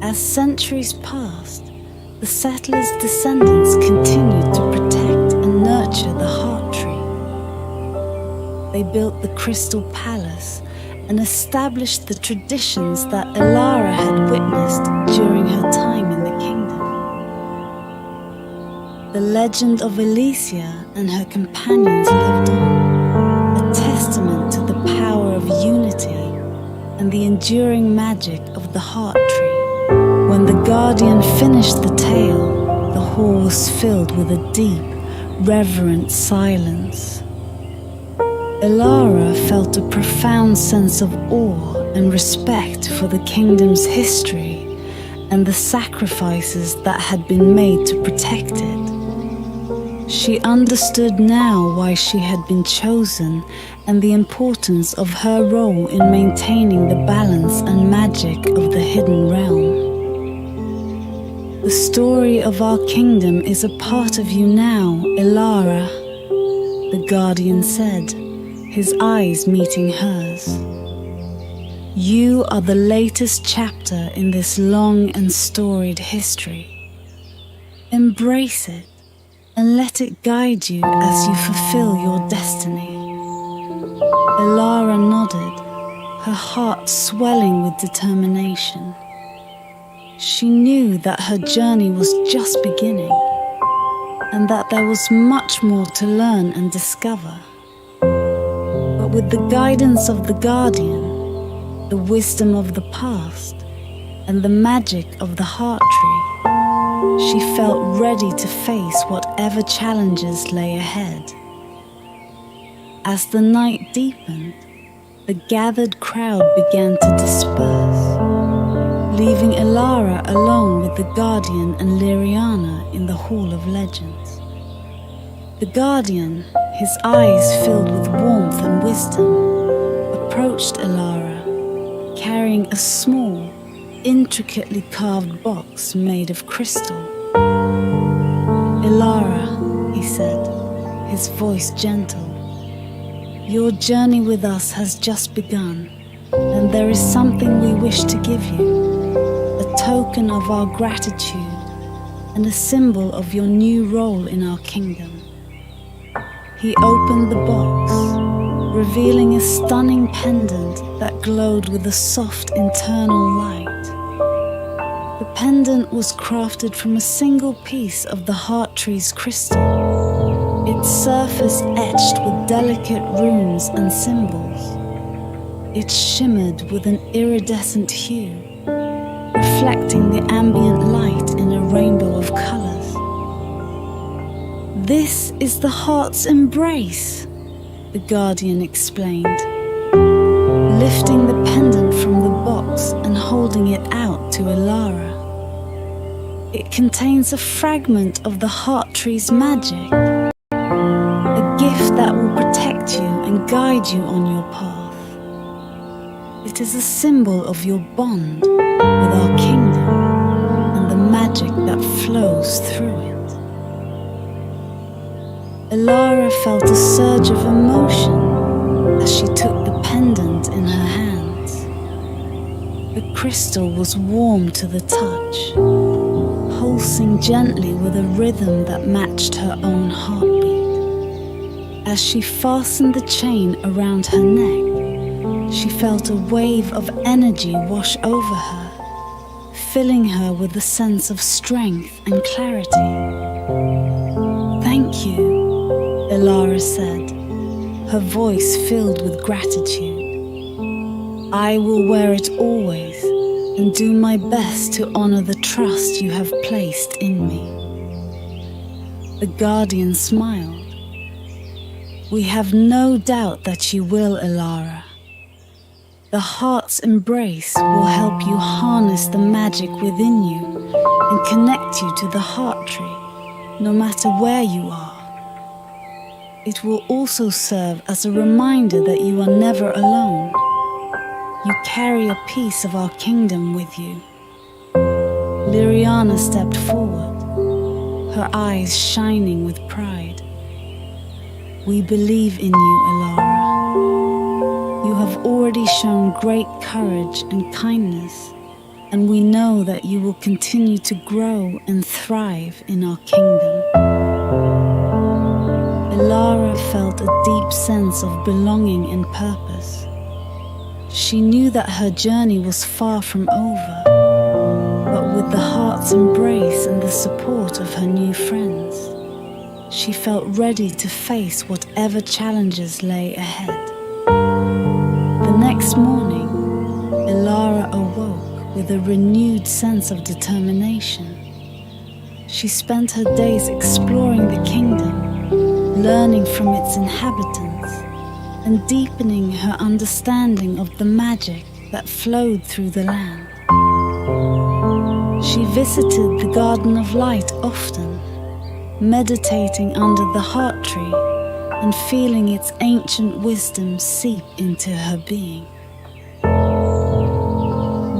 As centuries passed, the settlers' descendants continued to protect and nurture the heart tree. they built the Crystal Palace and established the traditions that Elara had witnessed during her time in the kingdom. The legend of Alicia and her companions lived on, a testament to the power of unity and the enduring magic of the heart tree. When the Guardian finished the tale, the hall was filled with a deep, reverent silence. Elara felt a profound sense of awe and respect for the kingdom's history and the sacrifices that had been made to protect it. She understood now why she had been chosen and the importance of her role in maintaining the balance and magic of the hidden realm. The story of our kingdom is a part of you now, Elara, the Guardian said, his eyes meeting hers. You are the latest chapter in this long and storied history. Embrace it and let it guide you as you fulfill your destiny. Elara nodded, her heart swelling with determination. She knew that her journey was just beginning, and that there was much more to learn and discover. But with the guidance of the Guardian, the wisdom of the past, and the magic of the heart tree, she felt ready to face whatever challenges lay ahead. As the night deepened, the gathered crowd began to disperse, leaving Elara alone with the Guardian and Liriana in the Hall of Legends. The Guardian, his eyes filled with warmth and wisdom, approached Elara, carrying a small, intricately carved box made of crystal. Elara, he said, his voice gentle, your journey with us has just begun, and there is something we wish to give you. A token of our gratitude and a symbol of your new role in our kingdom. He opened the box, revealing a stunning pendant that glowed with a soft internal light. The pendant was crafted from a single piece of the heart tree's crystal, its surface etched with delicate runes and symbols. It shimmered with an iridescent hue, reflecting the ambient light in a rainbow of colors. This is the heart's embrace, the Guardian explained, lifting the pendant from the box and holding it out to Elara. It contains a fragment of the heart tree's magic, a gift that will protect you and guide you on your path. It is a symbol of your bond with our kingdom and the magic that flows through it. Elara felt a surge of emotion as she took the pendant in her hands. The crystal was warm to the touch, pulsing gently with a rhythm that matched her own heartbeat. As she fastened the chain around her neck, she felt a wave of energy wash over her, filling her with a sense of strength and clarity. Thank you, Elara said, her voice filled with gratitude. I will wear it always and do my best to honor the trust you have placed in me. The Guardian smiled. We have no doubt that you will, Elara. The heart's embrace will help you harness the magic within you and connect you to the heart tree, no matter where you are. It will also serve as a reminder that you are never alone. You carry a piece of our kingdom with you. Liriana stepped forward, her eyes shining with pride. We believe in you, Elara. You have already shown great courage and kindness, and we know that you will continue to grow and thrive in our kingdom. Elara felt a deep sense of belonging and purpose. She knew that her journey was far from over, but with the heart's embrace and the support of her new friends, she felt ready to face whatever challenges lay ahead. The next morning, Elara awoke with a renewed sense of determination. She spent her days exploring the kingdom, learning from its inhabitants, and deepening her understanding of the magic that flowed through the land. She visited the Garden of Light often, meditating under the heart tree and feeling its ancient wisdom seep into her being.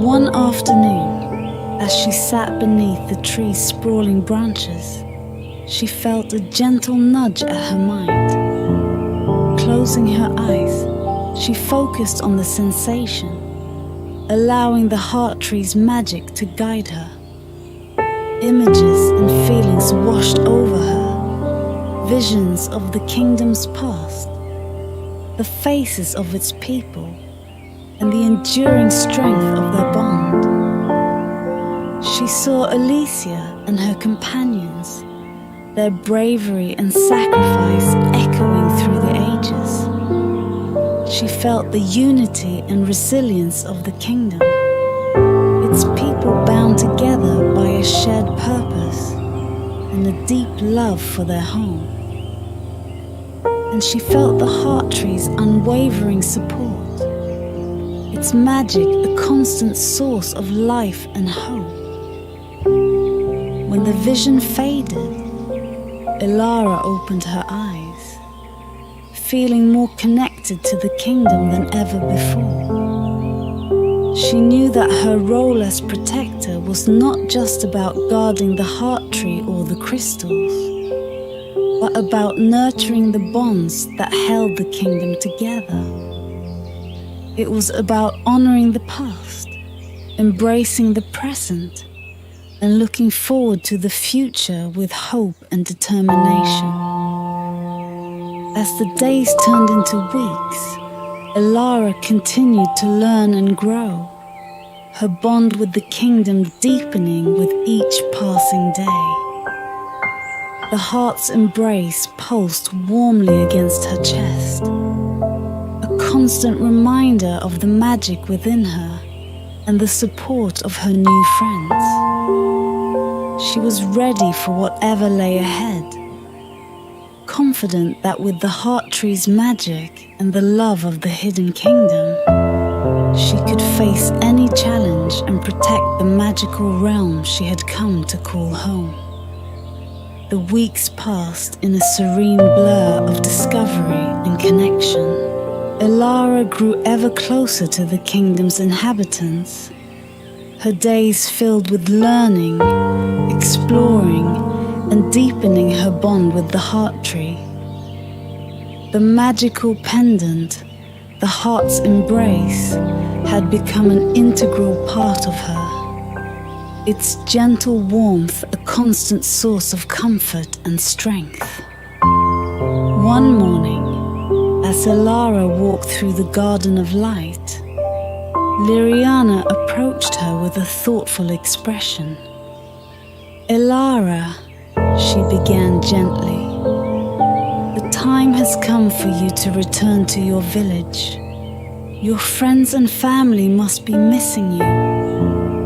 One afternoon, as she sat beneath the tree's sprawling branches, she felt a gentle nudge at her mind. Closing her eyes, she focused on the sensation, allowing the heart tree's magic to guide her. Images and feelings washed over her, visions of the kingdom's past, the faces of its people, and the enduring strength of their bond. She saw Alicia and her companions, their bravery and sacrifice echoing through the ages. She felt the unity and resilience of the kingdom, its people bound together by a shared purpose and a deep love for their home. And she felt the heart tree's unwavering support, its magic a constant source of life and hope. When the vision faded, Elara opened her eyes, feeling more connected to the kingdom than ever before. She knew that her role as protector was not just about guarding the heart tree or the crystals, but about nurturing the bonds that held the kingdom together. It was about honoring the past, embracing the present, and looking forward to the future with hope and determination. As the days turned into weeks, Elara continued to learn and grow, her bond with the kingdom deepening with each passing day. The heart's embrace pulsed warmly against her chest, a constant reminder of the magic within her and the support of her new friends. She was ready for whatever lay ahead, confident that with the heart tree's magic and the love of the hidden kingdom, she could face any challenge and protect the magical realm she had come to call home. The weeks passed in a serene blur of discovery and connection. Elara grew ever closer to the kingdom's inhabitants, her days filled with learning, exploring, and deepening her bond with the heart tree. The magical pendant, the heart's embrace, had become an integral part of her, its gentle warmth a constant source of comfort and strength. One morning, as Elara walked through the Garden of Light, Liriana approached her with a thoughtful expression. "Elara," she began gently, "the time has come for you to return to your village. Your friends and family must be missing you,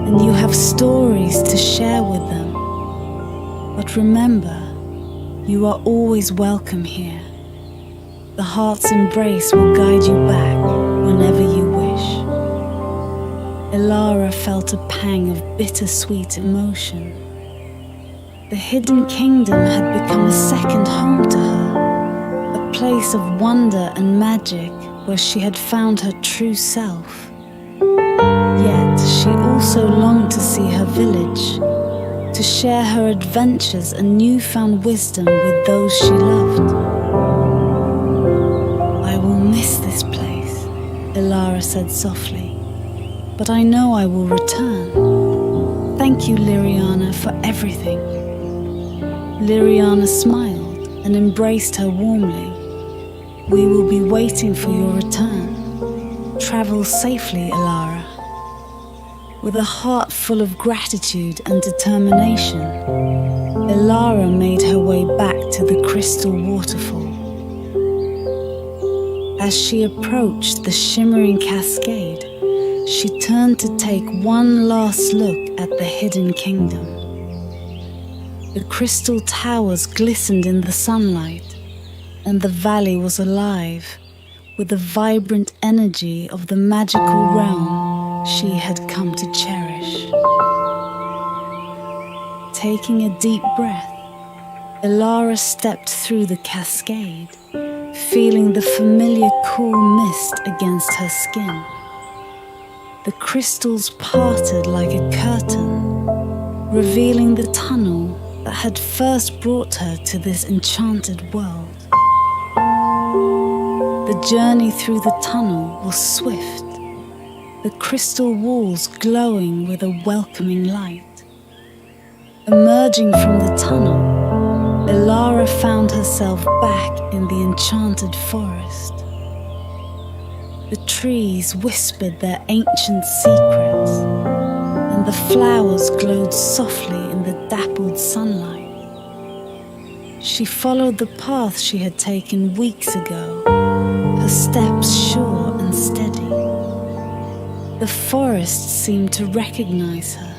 and you have stories to share with them. But remember, you are always welcome here. The heart's embrace will guide you back whenever you wish." Elara felt a pang of bittersweet emotion. The hidden kingdom had become a second home to her, a place of wonder and magic where she had found her true self. Yet she also longed to see her village, to share her adventures and newfound wisdom with those she loved. "I will miss this place," Elara said softly, "but I know I will return. Thank you, Liriana, for everything." Liriana smiled, and embraced her warmly. "We will be waiting for your return. Travel safely, Elara." With a heart full of gratitude and determination, Elara made her way back to the crystal waterfall. As she approached the shimmering cascade, she turned to take one last look at the hidden kingdom. The crystal towers glistened in the sunlight, and the valley was alive with the vibrant energy of the magical realm she had come to cherish. Taking a deep breath, Elara stepped through the cascade, feeling the familiar cool mist against her skin. The crystals parted like a curtain, revealing the tunnel that had first brought her to this enchanted world. The journey through the tunnel was swift, the crystal walls glowing with a welcoming light. Emerging from the tunnel, Elara found herself back in the enchanted forest. The trees whispered their ancient secrets, and the flowers glowed softly in the dappled sunlight. She followed the path she had taken weeks ago, her steps sure and steady. The forest seemed to recognize her,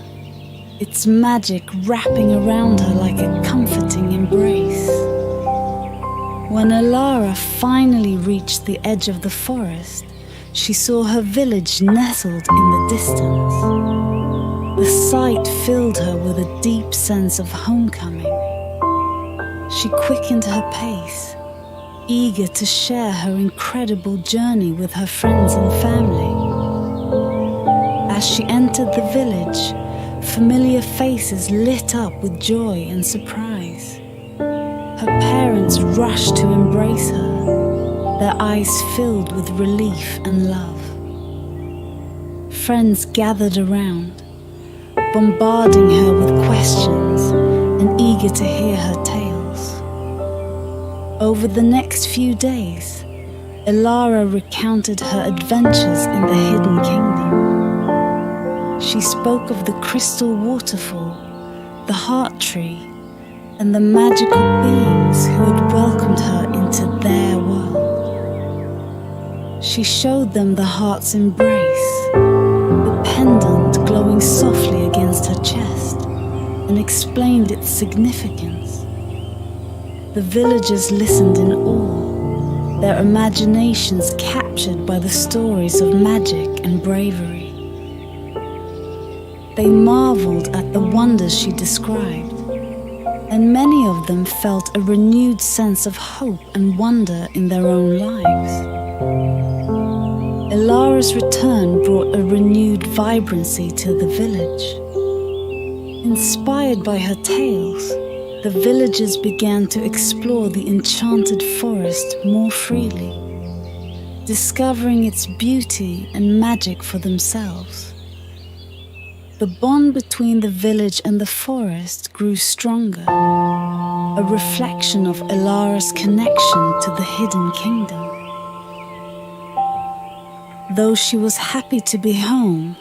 its magic wrapping around her like a comforting embrace. When Elara finally reached the edge of the forest, she saw her village nestled in the distance. The sight filled her with a deep sense of homecoming. She quickened her pace, eager to share her incredible journey with her friends and family. As she entered the village, familiar faces lit up with joy and surprise. Her parents rushed to embrace her, their eyes filled with relief and love. Friends gathered around, bombarding her with questions and eager to hear her tales. Over the next few days, Elara recounted her adventures in the hidden kingdom. She spoke of the crystal waterfall, the heart tree, and the magical beings who had welcomed her into their world. She showed them the heart's embrace, the pendant glowing softly against her chest, and explained its significance. The villagers listened in awe, their imaginations captured by the stories of magic and bravery. They marveled at the wonders she described, and many of them felt a renewed sense of hope and wonder in their own lives. Elara's return brought a renewed vibrancy to the village. Inspired by her tales, the villagers began to explore the enchanted forest more freely, discovering its beauty and magic for themselves. The bond between the village and the forest grew stronger, a reflection of Elara's connection to the hidden kingdom. Though she was happy to be home,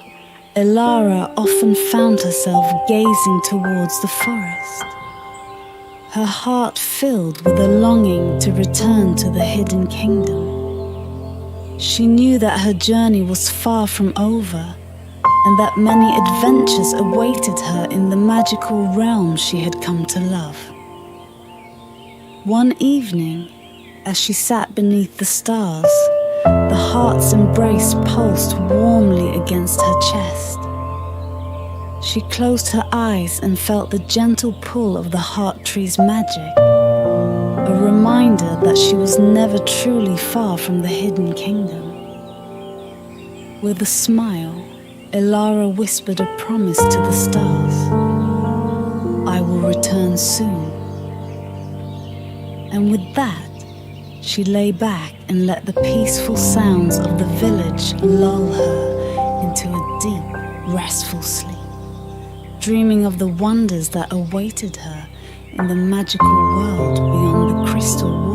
Elara often found herself gazing towards the forest, her heart filled with a longing to return to the hidden kingdom. She knew that her journey was far from over, and that many adventures awaited her in the magical realm she had come to love. One evening, as she sat beneath the stars, the heart's embrace pulsed warmly against her chest. She closed her eyes and felt the gentle pull of the heart tree's magic, a reminder that she was never truly far from the hidden kingdom. With a smile, Elara whispered a promise to the stars. "I will return soon." And with that, she lay back and let the peaceful sounds of the village lull her into a deep, restful sleep, dreaming of the wonders that awaited her in the magical world beyond the crystal